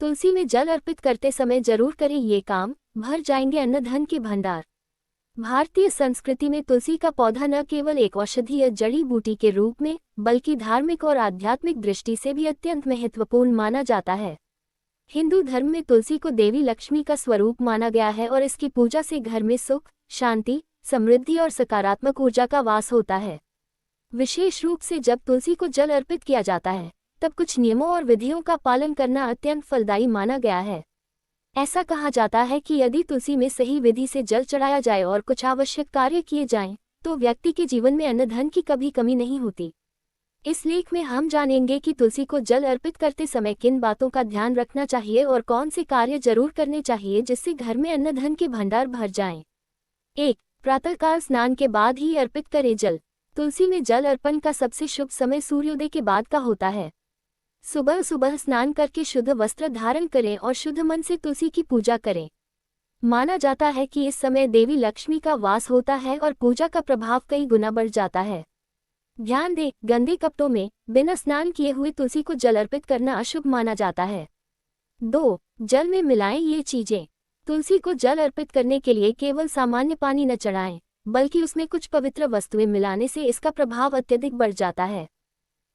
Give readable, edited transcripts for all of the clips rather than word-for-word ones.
तुलसी में जल अर्पित करते समय जरूर करें ये काम, भर जाएंगे अन्न धन के भंडार। भारतीय संस्कृति में तुलसी का पौधा न केवल एक औषधीय जड़ी बूटी के रूप में बल्कि धार्मिक और आध्यात्मिक दृष्टि से भी अत्यंत महत्वपूर्ण माना जाता है। हिंदू धर्म में तुलसी को देवी लक्ष्मी का स्वरूप माना गया है और इसकी पूजा से घर में सुख, शांति, समृद्धि और सकारात्मक ऊर्जा का वास होता है। विशेष रूप से जब तुलसी को जल अर्पित किया जाता है तब कुछ नियमों और विधियों का पालन करना अत्यंत फलदायी माना गया है। ऐसा कहा जाता है कि यदि तुलसी में सही विधि से जल चढ़ाया जाए और कुछ आवश्यक कार्य किए जाएं, तो व्यक्ति के जीवन में अन्न धन की कभी कमी नहीं होती। इस लेख में हम जानेंगे कि तुलसी को जल अर्पित करते समय किन बातों का ध्यान रखना चाहिए और कौन से कार्य जरूर करने चाहिए जिससे घर में अन्न धन के भंडार भर जाएं। 1. प्रातःकाल स्नान के बाद ही अर्पित करें जल। तुलसी में जल अर्पण का सबसे शुभ समय सूर्योदय के बाद का होता है। सुबह सुबह स्नान करके शुद्ध वस्त्र धारण करें और शुद्ध मन से तुलसी की पूजा करें। माना जाता है कि इस समय देवी लक्ष्मी का वास होता है और पूजा का प्रभाव कई गुना बढ़ जाता है। ध्यान दें, गंदे कपड़ों में बिना स्नान किए हुए तुलसी को जल अर्पित करना अशुभ माना जाता है। 2. जल में मिलाएं ये चीजें। तुलसी को जल अर्पित करने के लिए केवल सामान्य पानी न चढ़ाएं, बल्कि उसमें कुछ पवित्र वस्तुएं मिलाने से इसका प्रभाव अत्यधिक बढ़ जाता है।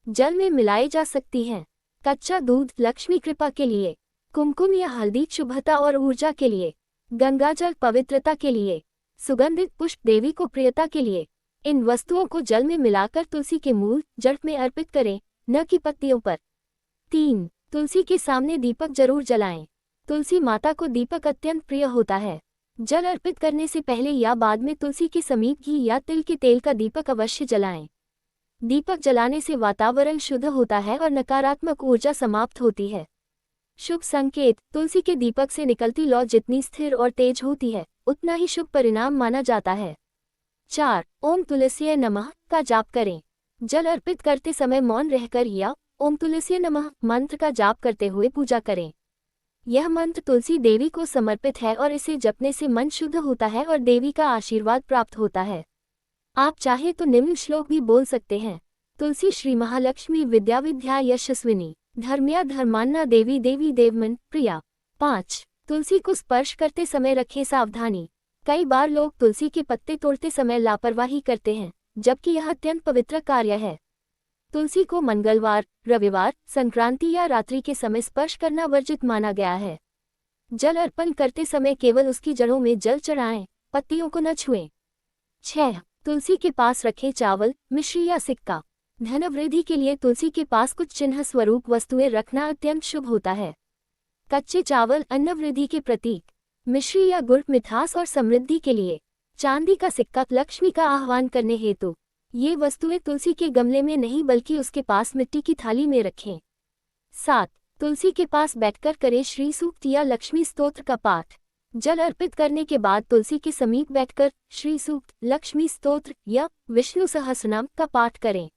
जल में मिलाई जा सकती हैं कच्चा दूध लक्ष्मी कृपा के लिए, कुमकुम या हल्दी शुभता और ऊर्जा के लिए, गंगाजल पवित्रता के लिए, सुगंधित पुष्प देवी को प्रियता के लिए। इन वस्तुओं को जल में मिलाकर तुलसी के मूल जड़ में अर्पित करें, न कि पत्तियों पर। 3. तुलसी के सामने दीपक जरूर जलाएं। तुलसी माता को दीपक अत्यंत प्रिय होता है। जल अर्पित करने से पहले या बाद में तुलसी के समीप घी या तिल के तेल का दीपक अवश्य जलाएं। दीपक जलाने से वातावरण शुद्ध होता है और नकारात्मक ऊर्जा समाप्त होती है। शुभ संकेत, तुलसी के दीपक से निकलती लौ जितनी स्थिर और तेज होती है उतना ही शुभ परिणाम माना जाता है। 4. ओम तुलसीय नमः का जाप करें। जल अर्पित करते समय मौन रहकर या ओम तुलसीय नमः मंत्र का जाप करते हुए पूजा करें। यह मंत्र तुलसी देवी को समर्पित है और इसे जपने से मन शुद्ध होता है और देवी का आशीर्वाद प्राप्त होता है। आप चाहे तो निम्न श्लोक भी बोल सकते हैं। तुलसी श्री महालक्ष्मी विद्या विद्या यशस्विनी, धर्म्या धर्मान्ना देवी देवी देवमन प्रिया। 5. तुलसी को स्पर्श करते समय रखें सावधानी। कई बार लोग तुलसी के पत्ते तोड़ते समय लापरवाही करते हैं, जबकि यह अत्यंत पवित्र कार्य है। तुलसी को मंगलवार, रविवार, संक्रांति या रात्रि के समय स्पर्श करना वर्जित माना गया है। जल अर्पण करते समय केवल उसकी जड़ों में जल चढ़ाएं, पत्तियों को न छुएं। 6. तुलसी के पास रखें चावल, मिश्री या सिक्का। धन वृद्धि के लिए तुलसी के पास कुछ चिन्ह स्वरूप वस्तुएं रखना अत्यंत शुभ होता है। कच्चे चावल अन्न वृद्धि के प्रतीक, मिश्री या गुड़ मिठास और समृद्धि के लिए, चांदी का सिक्का लक्ष्मी का आह्वान करने हेतु। ये वस्तुएं तुलसी के गमले में नहीं बल्कि उसके पास मिट्टी की थाली में रखें। 7. तुलसी के पास बैठकर करें श्री सूक्त या लक्ष्मी स्तोत्र का पाठ। जल अर्पित करने के बाद तुलसी के समीप बैठकर श्री सूक्त, लक्ष्मी स्तोत्र या विष्णु सहस्रनाम का पाठ करें।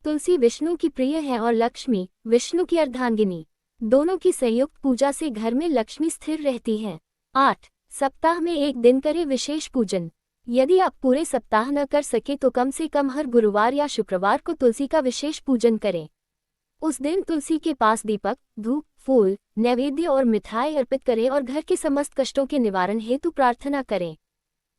तुलसी विष्णु की प्रिय है और लक्ष्मी विष्णु की अर्धांगिनी। दोनों की संयुक्त पूजा से घर में लक्ष्मी स्थिर रहती है। 8. सप्ताह में एक दिन करें विशेष पूजन। यदि आप पूरे सप्ताह न कर सके तो कम से कम हर गुरुवार या शुक्रवार को तुलसी का विशेष पूजन करें। उस दिन तुलसी के पास दीपक, धूप, फूल, नैवेद्य और मिठाई अर्पित करें और घर के समस्त कष्टों के निवारण हेतु प्रार्थना करें।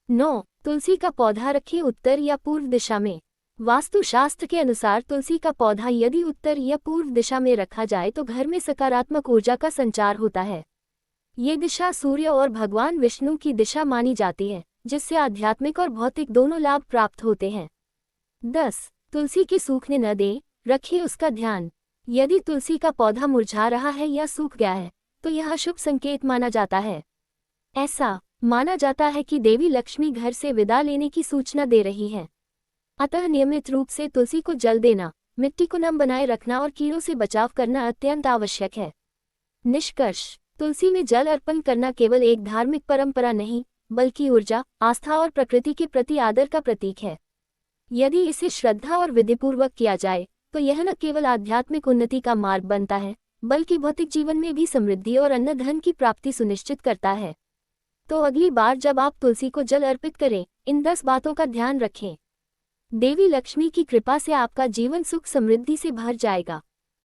9. तुलसी का पौधा रखें उत्तर या पूर्व दिशा में। वास्तु शास्त्र के अनुसार तुलसी का पौधा यदि उत्तर या पूर्व दिशा में रखा जाए तो घर में सकारात्मक ऊर्जा का संचार होता है। ये दिशा सूर्य और भगवान विष्णु की दिशा मानी जाती है, जिससे आध्यात्मिक और भौतिक दोनों लाभ प्राप्त होते हैं। 10. तुलसी के सूखने न दें, रखिए उसका ध्यान। यदि तुलसी का पौधा मुरझा रहा है या सूख गया है तो यह शुभ संकेत माना जाता है। ऐसा माना जाता है कि देवी लक्ष्मी घर से विदा लेने की सूचना दे रही है। अतः नियमित रूप से तुलसी को जल देना, मिट्टी को नम बनाए रखना और कीड़ों से बचाव करना अत्यंत आवश्यक है। निष्कर्ष, तुलसी में जल अर्पण करना केवल एक धार्मिक परंपरा नहीं बल्कि ऊर्जा, आस्था और प्रकृति के प्रति आदर का प्रतीक है। यदि इसे श्रद्धा और विधिपूर्वक किया जाए तो यह न केवल आध्यात्मिक उन्नति का मार्ग बनता है बल्कि भौतिक जीवन में भी समृद्धि और अन्न धन की प्राप्ति सुनिश्चित करता है। तो अगली बार जब आप तुलसी को जल अर्पित करें, इन 10 बातों का ध्यान रखें। देवी लक्ष्मी की कृपा से आपका जीवन सुख समृद्धि से भर जाएगा।